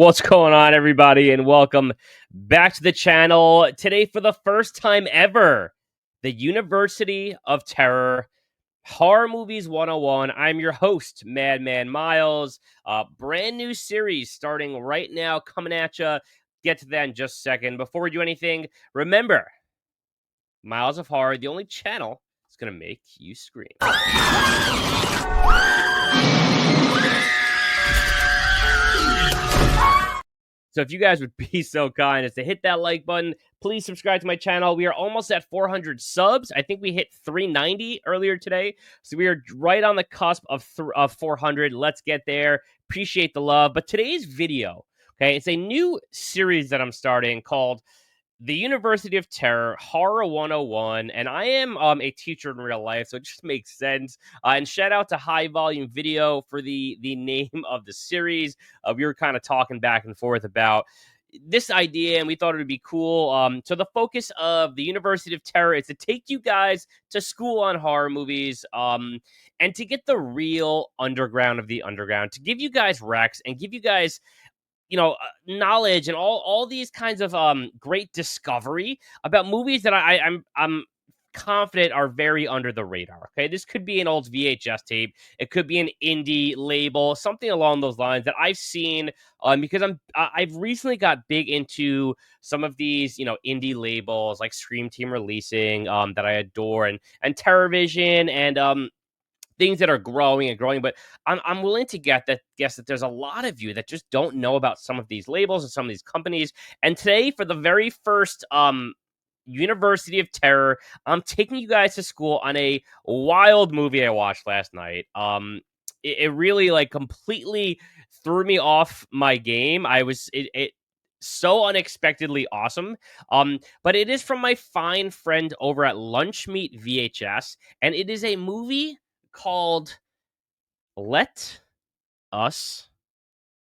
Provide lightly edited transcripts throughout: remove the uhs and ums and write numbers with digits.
What's going on, everybody, and welcome back to the channel. Today, for the first time ever, the University of Terror Horror Movies 101. I'm your host, Madman Miles. Brand new series starting right now, coming at you. Get to that in just a second. Before we do anything, remember, Miles of Horror, the only channel that's going to make you scream. So if you guys would be so kind as to hit that like button, please subscribe to my channel. We are almost at 400 subs. I think we hit 390 earlier today. So we are right on the cusp of 400. Let's get there. Appreciate the love. But today's video, okay, it's a new series that I'm starting called the University of Terror Horror 101, and I am a teacher in real life, so it just makes sense. And shout out to High Volume Video for the name of the series. We were kind of talking back and forth about this idea, and we thought it would be cool. So the focus of the University of Terror is to take you guys to school on horror movies, and to get the real underground of the underground, to give you guys recs and give you guys knowledge and all these kinds of great discovery about movies that I'm confident are very under the radar. Okay, this could be an old VHS tape, it could be an indie label, something along those lines that I've seen. Because I've recently got big into some of these indie labels like Scream Team Releasing, that I adore, and TerrorVision, and things that are growing and growing. But I'm willing to guess that there's a lot of you that just don't know about some of these labels and some of these companies. And today, for the very first University of Terror, I'm taking you guys to school on a wild movie I watched last night. It really completely threw me off my game. It so unexpectedly awesome. But it is from my fine friend over at Lunch Meat VHS, and it is a movie called Let Us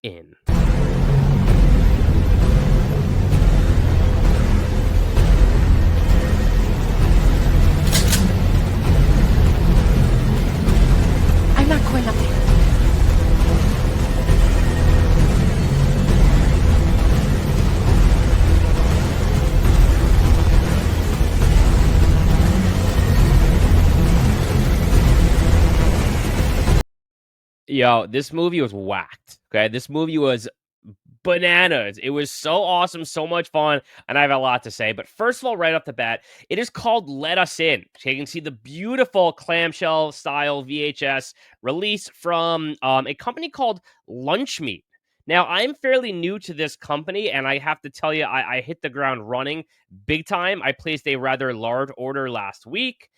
In. I'm not going up there. Yo, this movie was whacked. Okay, this movie was bananas. It was so awesome, so much fun, and I have a lot to say. But first of all, right off the bat, it is called Let Us In. So you can see the beautiful clamshell style VHS release from a company called Lunch Meat. Now, I'm fairly new to this company, and I have to tell you, I hit the ground running big time. I placed a rather large order last week.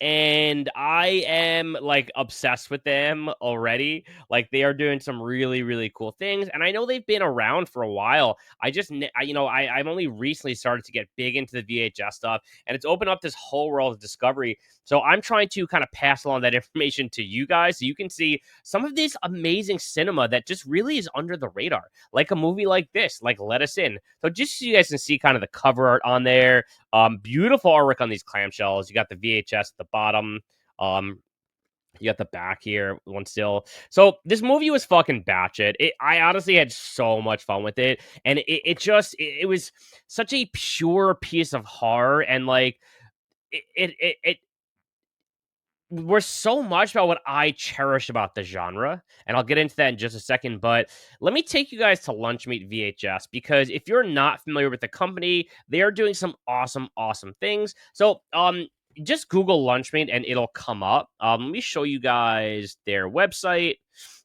And I am obsessed with them already. Like, they are doing some really, really cool things, and I know they've been around for a while. I've only recently started to get big into the VHS stuff, and it's opened up this whole world of discovery. So I'm trying to kind of pass along that information to you guys so you can see some of this amazing cinema that just really is under the radar, like a movie like this, like Let Us In. So just so you guys can see kind of the cover art on there. Beautiful artwork on these clamshells. You got the VHS at the bottom. You got the back here, one still. So this movie was fucking batshit. I honestly had so much fun with it, and it was such a pure piece of horror, and it was so much about what I cherish about the genre, and I'll get into that in just a second. But let me take you guys to Lunch Meat VHS, because if you're not familiar with the company, they are doing some awesome, awesome things. So, just Google Lunch Meat and it'll come up. Let me show you guys their website.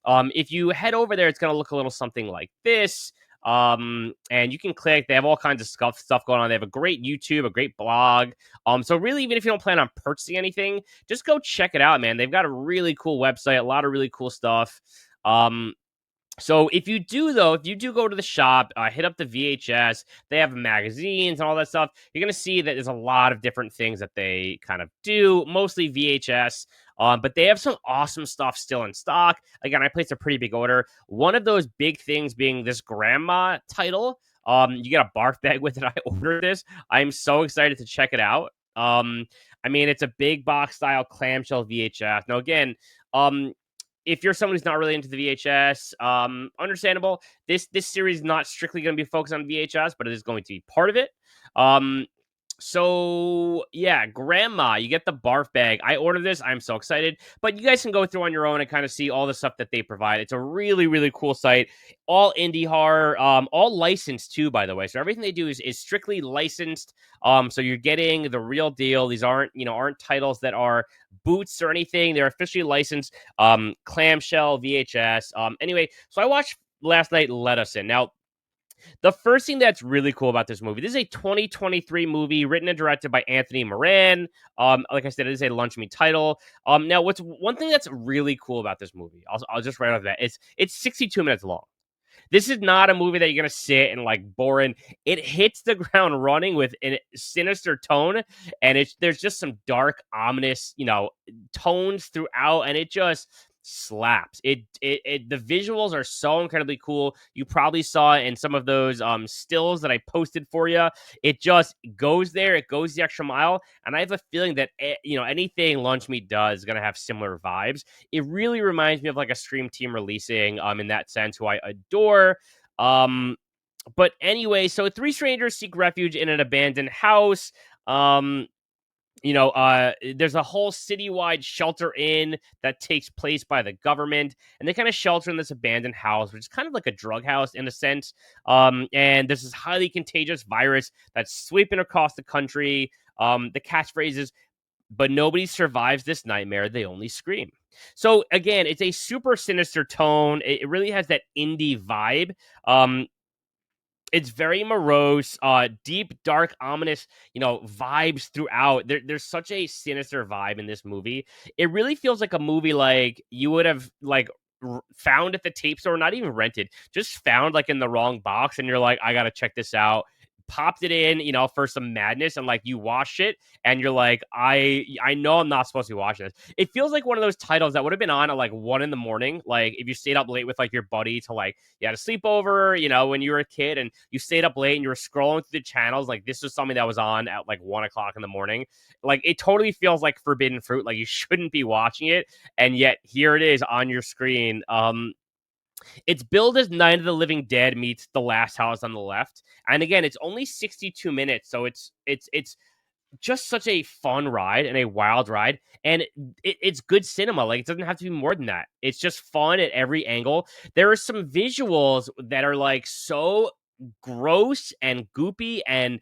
If you head over there, it's gonna look a little something like this. And you can click. They have all kinds of stuff going on. They have a great YouTube, a great blog. So really, even if you don't plan on purchasing anything, just go check it out, man. They've got a really cool website, a lot of really cool stuff. So if you do go to the shop, hit up the VHS, they have magazines and all that stuff. You're going to see that there's a lot of different things that they kind of do, mostly VHS. But they have some awesome stuff still in stock. Again, I placed a pretty big order. One of those big things being this grandma title. You get a barf bag with it. I ordered this. I'm so excited to check it out. I mean, it's a big box style clamshell VHS. Now, again, if you're someone who's not really into the VHS, understandable. This series is not strictly going to be focused on VHS, but it is going to be part of it. Um, so yeah, Grandma, you get the barf bag. I ordered this. I'm so excited. But you guys can go through on your own and kind of see all the stuff that they provide. It's a really, really cool site. All indie horror, all licensed too, by the way. So everything they do is strictly licensed. So you're getting the real deal. These aren't titles that are boots or anything. They're officially licensed. Clamshell, VHS. Anyway, so I watched last night Let Us In. Now, the first thing that's really cool about this movie, this is a 2023 movie written and directed by Anthony Moran. Like I said, it is a lunch meat title. Now, what's one thing that's really cool about this movie? I'll just write off that it's 62 minutes long. This is not a movie that you're gonna sit and like boring. It hits the ground running with a sinister tone, and there's just some dark, ominous, tones throughout, and it just slaps. The visuals are so incredibly cool. You probably saw it in some of those stills that I posted for you. It just goes there. It goes the extra mile, and I have a feeling that anything Lunch Meat does is gonna have similar vibes. It really reminds me of like a Stream Team releasing in that sense, who I adore. But anyway, so three strangers seek refuge in an abandoned house. There's a whole citywide shelter in that takes place by the government, and they kind of shelter in this abandoned house, which is kind of like a drug house in a sense. And there's this highly contagious virus that's sweeping across the country. The catchphrase is, "But nobody survives this nightmare, they only scream." So again, it's a super sinister tone. It really has that indie vibe. It's very morose, deep, dark, ominous, vibes throughout. There's such a sinister vibe in this movie. It really feels like a movie like you would have like found at the tape store, not even rented, just found like in the wrong box, and you're like, I gotta check this out. Popped it in, for some madness, and like you watch it, and you're like, I know I'm not supposed to be watching this. It feels like one of those titles that would have been on at like 1 a.m, like if you stayed up late with like your buddy to like you had a sleepover, when you were a kid, and you stayed up late and you were scrolling through the channels, like this was something that was on at like 1 o'clock in the morning. Like it totally feels like forbidden fruit, like you shouldn't be watching it, and yet here it is on your screen. It's billed as Night of the Living Dead meets The Last House on the Left, and again, it's only 62 minutes, so it's just such a fun ride and a wild ride, and it's good cinema. Like it doesn't have to be more than that. It's just fun at every angle. There are some visuals that are like so gross and goopy and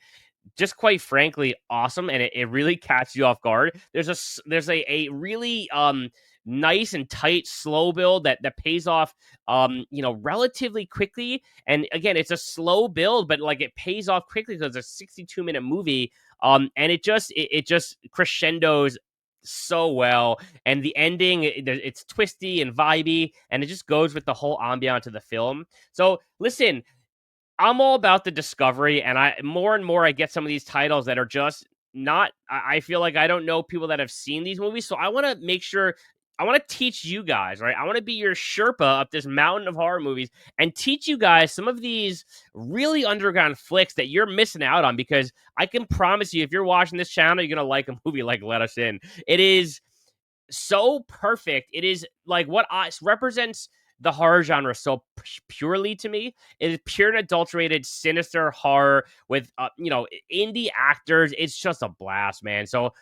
just quite frankly awesome, and it really catches you off guard. There's a really nice and tight slow build that pays off relatively quickly. And again, it's a slow build, but like it pays off quickly because it's a 62-minute movie. And it just crescendos so well, and the ending, it's twisty and vibey, and it just goes with the whole ambiance of the film. So listen, I'm all about the discovery, and I more and more I get some of these titles that are just not. I feel like I don't know people that have seen these movies, so I want to make sure. I want to teach you guys, right? I want to be your Sherpa up this mountain of horror movies and teach you guys some of these really underground flicks that you're missing out on, because I can promise you, if you're watching this channel, you're going to like a movie like Let Us In. It is so perfect. It is like what represents the horror genre so purely to me. It is pure and adulterated, sinister horror with, indie actors. It's just a blast, man. So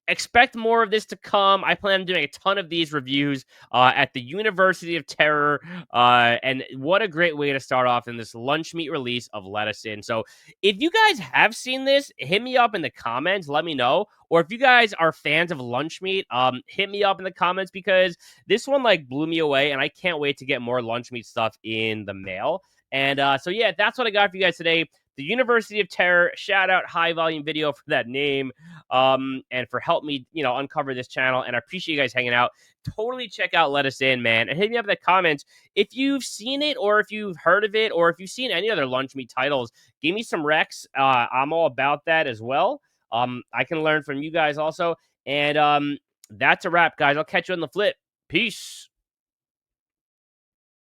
expect more of this to come. I plan on doing a ton of these reviews at the University of Terror. And what a great way to start off in this lunch meat release of Let Us In. So if you guys have seen this, hit me up in the comments. Let me know. Or if you guys are fans of lunch meat, hit me up in the comments, because this one like blew me away, and I can't wait to get more lunch meat stuff in the mail. And so yeah, that's what I got for you guys today. The University of Terror, shout out High Volume Video for that name, and for helping me, uncover this channel. And I appreciate you guys hanging out. Totally check out Let Us In, man, and hit me up in the comments if you've seen it, or if you've heard of it, or if you've seen any other lunch meat titles. Give me some recs. I'm all about that as well. I can learn from you guys also. And that's a wrap, guys. I'll catch you on the flip. Peace.